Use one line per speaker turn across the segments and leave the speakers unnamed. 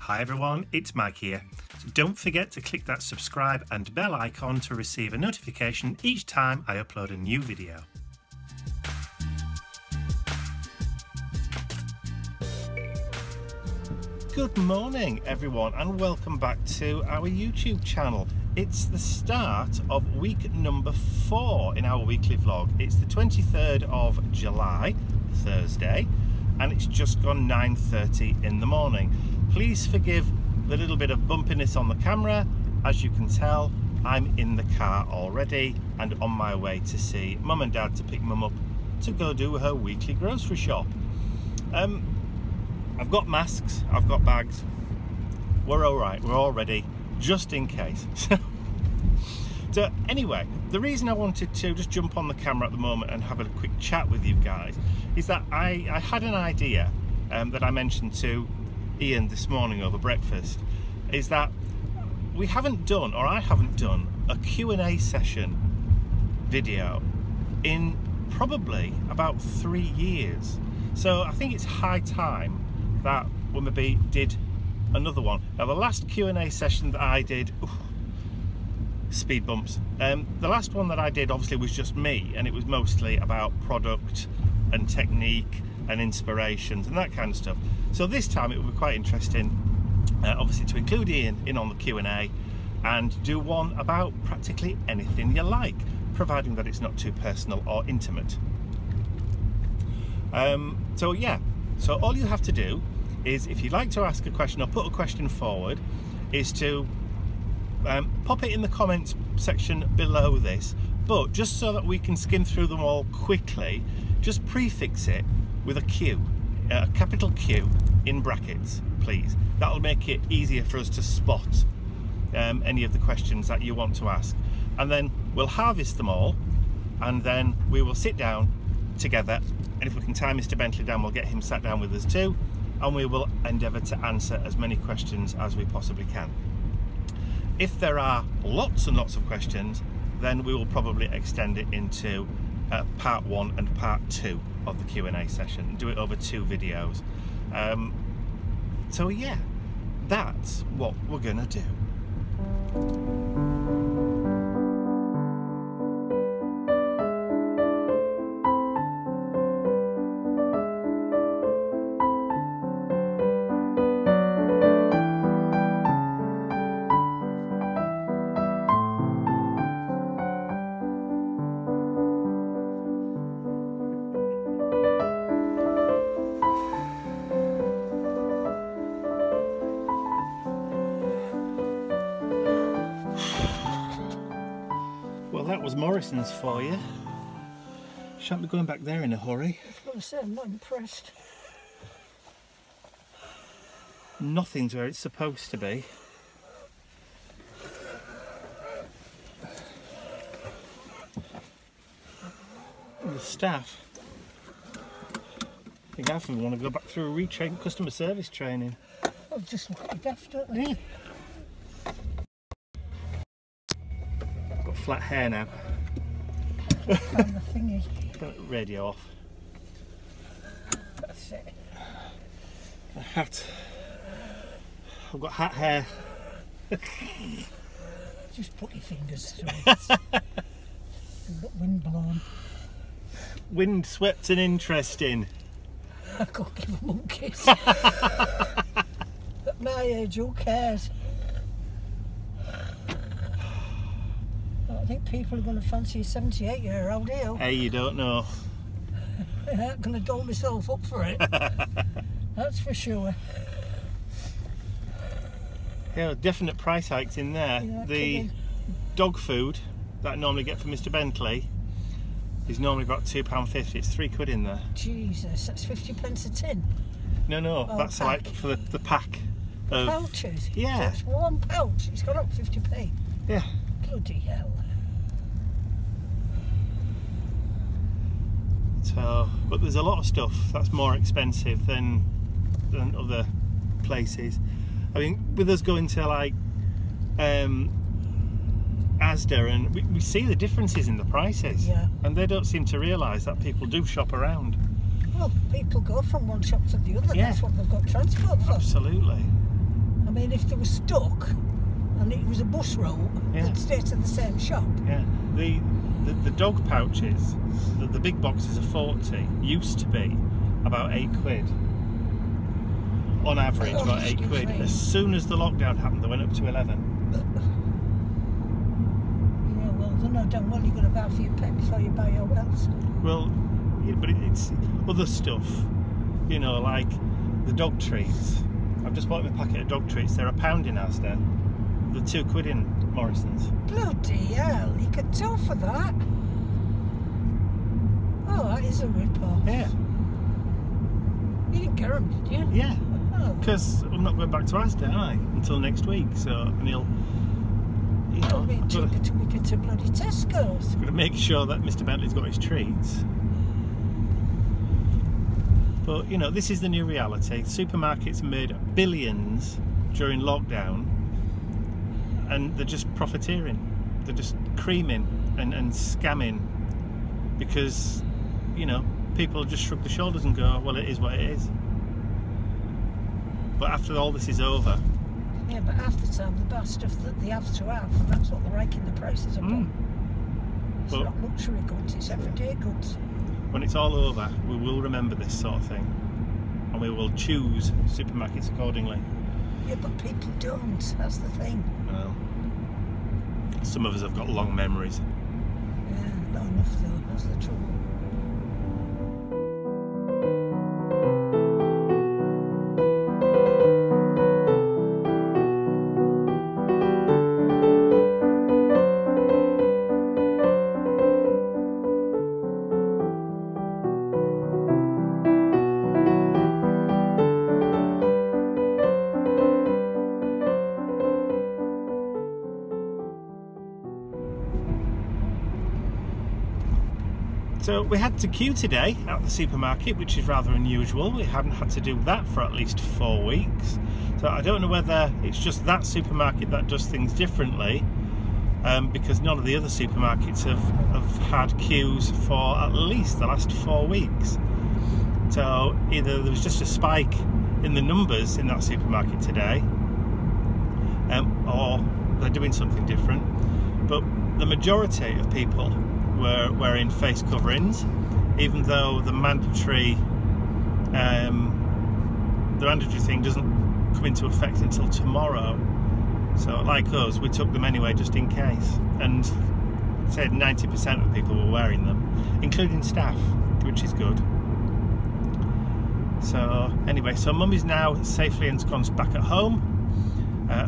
Hi everyone, it's Mike here. So don't forget to click that subscribe and bell icon to receive a notification each time I upload a new video. Good morning everyone and welcome back to our YouTube channel. It's the start of week number 4 in our weekly vlog. It's the 23rd of July, Thursday, and it's just gone 9:30 in the morning. Please forgive the little bit of bumpiness on the camera. As you can tell, I'm in the car already and on my way to see Mum and Dad to pick Mum up to go do her weekly grocery shop. I've got masks, I've got bags, we're all right, we're all ready, just in case. So anyway, the reason I wanted to just jump on the camera at the moment and have a quick chat with you guys is that I had an idea that I mentioned to Ian this morning over breakfast, is that we haven't done, or I haven't done, a Q&A session video in probably about 3 years. So I think it's high time that we maybe did another one. Now the last Q&A session that I did, speed bumps, the last one that I did obviously was just me, and it was mostly about product and technique and inspirations and that kind of stuff. So this time it will be quite interesting, obviously, to include Ian in on the Q&A and do one about practically anything you like, providing that it's not too personal or intimate. So yeah, so all you have to do is, if you'd like to ask a question or put a question forward, is to pop it in the comments section below this, but just so that we can skim through them all quickly, just prefix it with a Q, a capital Q in brackets, please. That'll make it easier for us to spot any of the questions that you want to ask, and then we'll harvest them all, and then we will sit down together, and if we can tie Mr. Bentley down, we'll get him sat down with us too, and we will endeavour to answer as many questions as we possibly can. If there are lots and lots of questions, then we will probably extend it into part 1 and part 2 of the Q&A session and do it over 2 videos. So yeah, that's what we're gonna do. That was Morrison's for you. Shan't be going back there in a hurry.
I was going to say, I'm not impressed.
Nothing's where it's supposed to be. And the staff, I think I want to go back through a retrain customer service training.
I'll just look at the gaff, don't they?
Flat hair now.
Found the thingy.
Got the radio off.
That's it.
A hat. I've got hat hair.
Just put your fingers through it. You've got wind blown.
Wind swept and interesting.
I can't give a monkeys. At my age, who cares? I think people are going to fancy a 78-year-old here.
Hey, you don't know.
I'm not going to doll myself up for it. That's for sure.
Yeah, definite price hikes in there.
Yeah,
the dog food that I normally get for Mr. Bentley is normally about £2.50. It's £3 in there.
Jesus, that's 50p a tin.
No,
Oh,
that's
pack.
like for the pack of
Pouches.
Yeah.
So it's 1 pouch. It's gone up 50p.
Yeah.
Bloody hell.
So, but there's a lot of stuff that's more expensive than other places. I mean, with us going to like Asda, and we see the differences in the prices.
Yeah.
And they don't seem to realise that people do shop around.
Well, people go from one shop to the other.
Yeah.
That's what they've got transport for.
Absolutely.
mean, if they were stuck and it was a bus route, they'd stay to the same shop.
Yeah. The dog pouches, the big boxes of 40, used to be about £8. On average, about £8. As soon as the lockdown happened, they went up to 11.
Yeah, well, they're not done well. You've got to buy for your pet before you buy your else.
Well, yeah, but it's other stuff, you know, like the dog treats. I've just bought him a packet of dog treats. They're £1 in Asda. They're £2 in Morrison's.
Bloody hell, you could tell for that. Oh, that is a rip-off.
Yeah.
You didn't get them, did you?
Yeah. Because I'm not going back to Asda, am I? Until next week. So, and he'll, you know,
It'll be cheaper to make it to bloody Tesco's.
Got to make sure that Mr. Bentley's got his treats. But, you know, this is the new reality. Supermarkets made billions during lockdown, and they're just profiteering. They're just creaming and scamming because, you know, people just shrug their shoulders and go, well, it is what it is. But after all this is over...
Yeah, but half the time they buy stuff that they have to have, and that's what they're raking the prices up on. It's not luxury goods, it's everyday goods.
When it's all over, we will remember this sort of thing, and we will choose supermarkets accordingly.
Yeah, but people don't, that's the thing.
Well, some of us have got long memories.
Yeah, not enough though, that's the trouble.
So we had to queue today at the supermarket, which is rather unusual. We hadn't had to do that for at least 4 weeks. So I don't know whether it's just that supermarket that does things differently, because none of the other supermarkets have had queues for at least the last 4 weeks. So either there was just a spike in the numbers in that supermarket today, or they're doing something different. But the majority of people were wearing face coverings, even though the mandatory thing doesn't come into effect until tomorrow. So like us, we took them anyway just in case, and said 90% of people were wearing them, including staff, which is good. So anyway, so Mum is now safely ensconced back at home,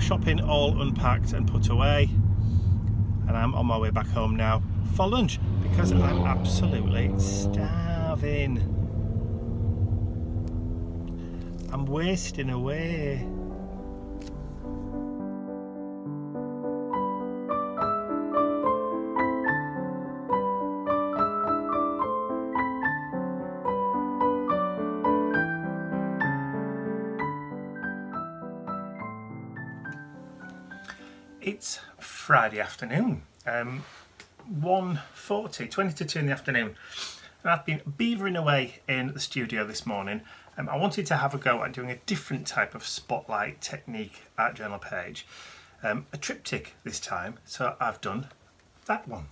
shopping all unpacked and put away, and I'm on my way back home now for lunch because I'm absolutely starving. I'm wasting away. It's Friday afternoon, 1:40, 20 to 2 in the afternoon, and I've been beavering away in the studio this morning. I wanted to have a go at doing a different type of spotlight technique at Journal Page, a triptych this time, so I've done that one.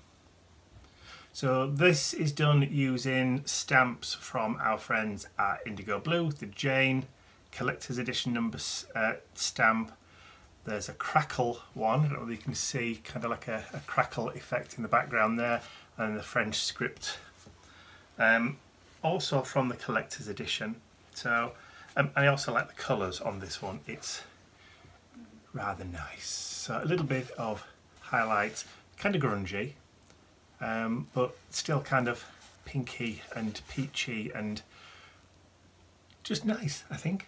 So this is done using stamps from our friends at Indigo Blue, the Jane Collector's Edition number stamp. There's a crackle one, I don't know whether you can see kind of like a crackle effect in the background there, and the French script. Also from the collector's edition. So I also like the colours on this one, it's rather nice. So a little bit of highlight, kind of grungy, but still kind of pinky and peachy and just nice, I think.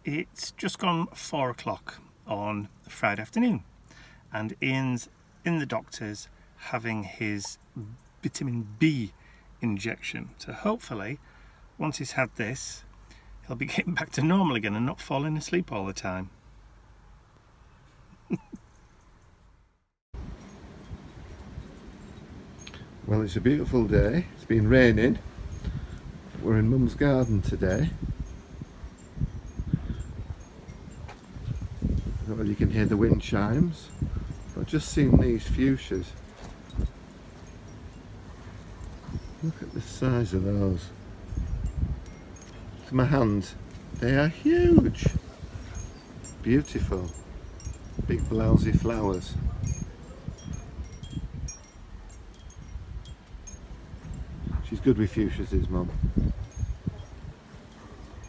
It's just gone 4 o'clock on Friday afternoon, and Ian's in the doctor's having his vitamin B injection. So hopefully, once he's had this, he'll be getting back to normal again and not falling asleep all the time.
Well, it's a beautiful day. It's been raining. We're in Mum's garden today. Well, you can hear the wind chimes. I've just seen these fuchsias. Look at the size of those. To my hand, they are huge. Beautiful. Big blousy flowers. She's good with fuchsias, his mum.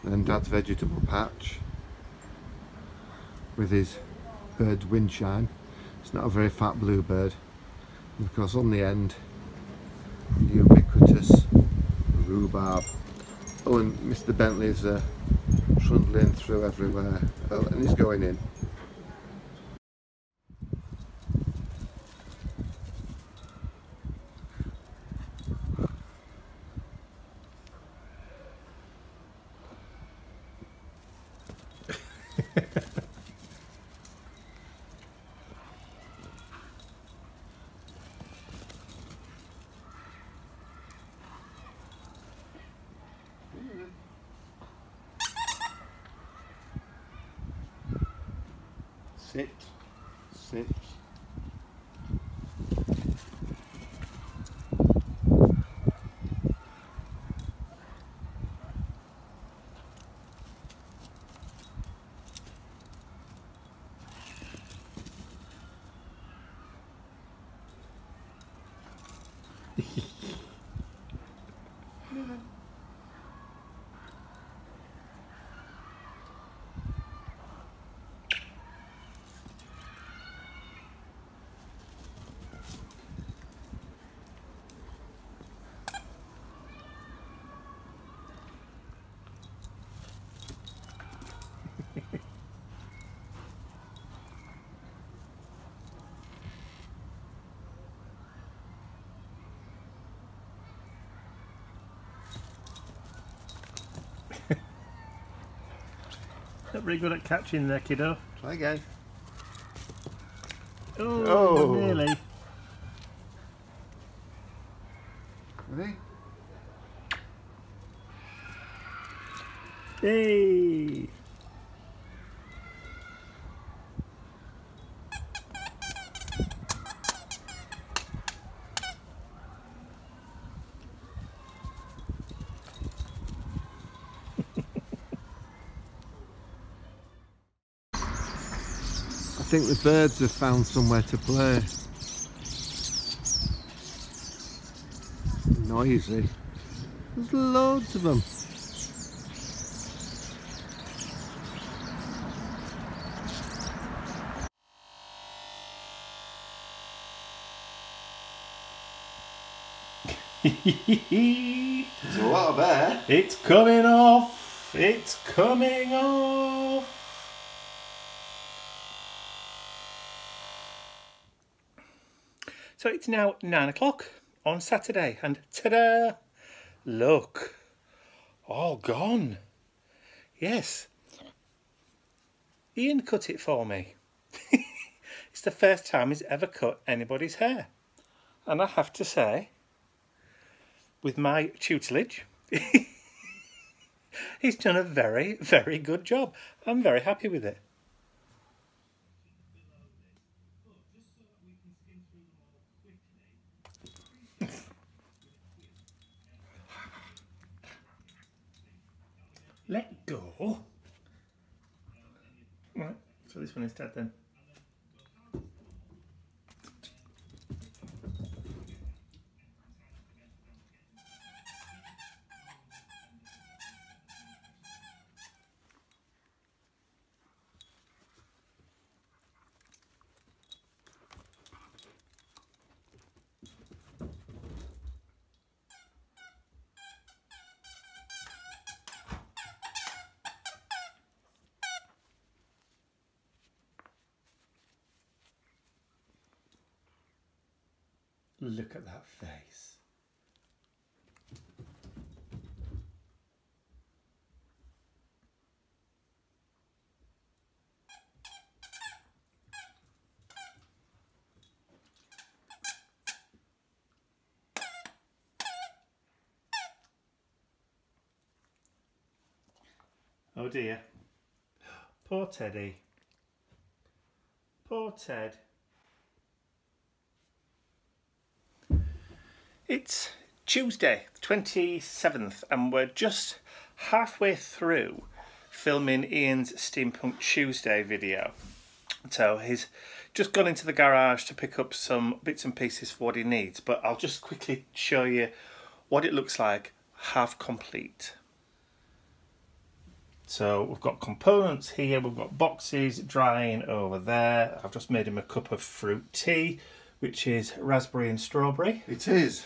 And Dad's vegetable patch with his bird wind chime. It's not a very fat bluebird, because on the end, the ubiquitous rhubarb. Oh, and Mr. Bentley's trundling through everywhere. Oh, and he's going in. Sit, sit.
Not very good at catching there, kiddo.
Try again.
Oh, nearly.
Ready?
Hey!
I think the birds have found somewhere to play. Noisy. There's loads of them. There's a lot of air.
It's coming off! It's coming off! So it's now 9 o'clock on Saturday, and ta-da! Look, all gone. Yes, Ian cut it for me. It's the first time he's ever cut anybody's hair, and I have to say, with my tutelage, he's done a very, very good job. I'm very happy with it. Let go. Right, so this one instead then. Look at that face. Oh dear. Poor Teddy. Poor Ted. It's Tuesday, 27th, and we're just halfway through filming Ian's Steampunk Tuesday video. So he's just gone into the garage to pick up some bits and pieces for what he needs, but I'll just quickly show you what it looks like half complete. So we've got components here, we've got boxes drying over there. I've just made him a cup of fruit tea, which is raspberry and strawberry.
It is.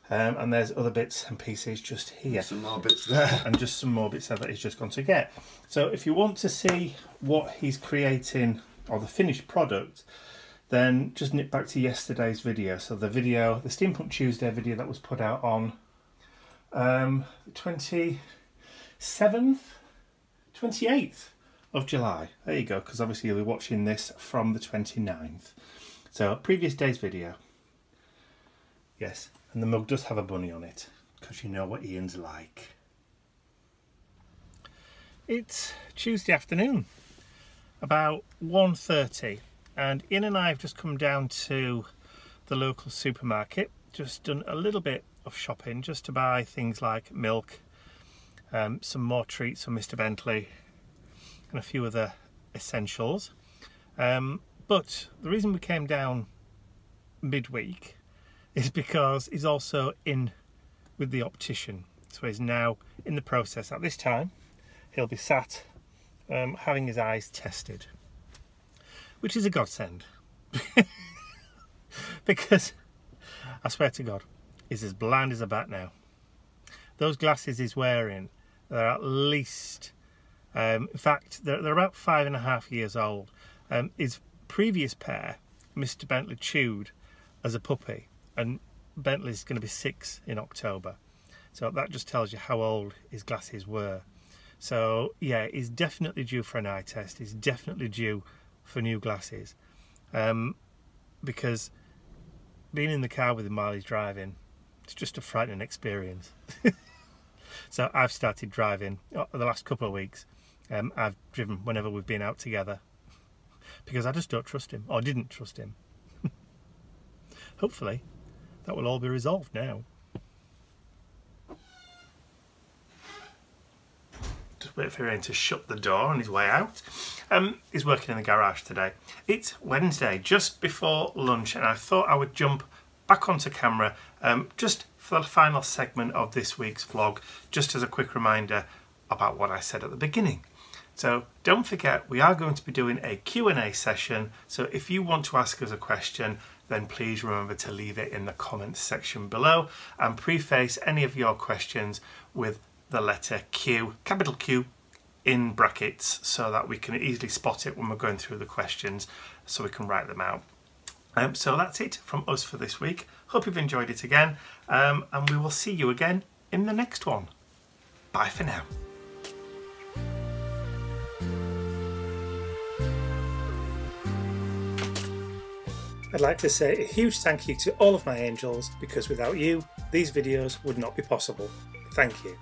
And there's other bits and pieces just here.
Some more bits there.
And just some more bits there that he's just gone to get. So if you want to see what he's creating, or the finished product, then just nip back to yesterday's video. So the Steampunk Tuesday video that was put out on the 28th of July. There you go, because obviously you'll be watching this from the 29th. So previous day's video. Yes, and the mug does have a bunny on it, because you know what Ian's like. It's Tuesday afternoon, about 1:30, and Ian and I have just come down to the local supermarket, just done a little bit of shopping just to buy things like milk, some more treats for Mr. Bentley, and a few other essentials. But the reason we came down midweek is because he's also in with the optician. So he's now in the process. At this time, he'll be sat having his eyes tested, which is a godsend. Because, I swear to God, he's as blind as a bat now. Those glasses he's wearing, they're at least, in fact, they're about 5.5 years old. His previous pair, Mr. Bentley chewed as a puppy, and Bentley's going to be 6 in October. So that just tells you how old his glasses were. So yeah, he's definitely due for an eye test. He's definitely due for new glasses. Because being in the car with him while he's driving, it's just a frightening experience. So I've started driving the last couple of weeks. I've driven whenever we've been out together, because I just don't trust him, or didn't trust him. Hopefully that will all be resolved now. Just wait for him to shut the door on his way out. He's working in the garage today. It's Wednesday, just before lunch, and I thought I would jump back onto camera just for the final segment of this week's vlog, just as a quick reminder about what I said at the beginning. So don't forget, we are going to be doing a Q&A session, so if you want to ask us a question, then please remember to leave it in the comments section below, and preface any of your questions with the letter Q, capital Q, in brackets, so that we can easily spot it when we're going through the questions, so we can write them out. So that's it from us for this week. Hope you've enjoyed it again, and we will see you again in the next one. Bye for now. I'd like to say a huge thank you to all of my angels, because without you, these videos would not be possible. Thank you.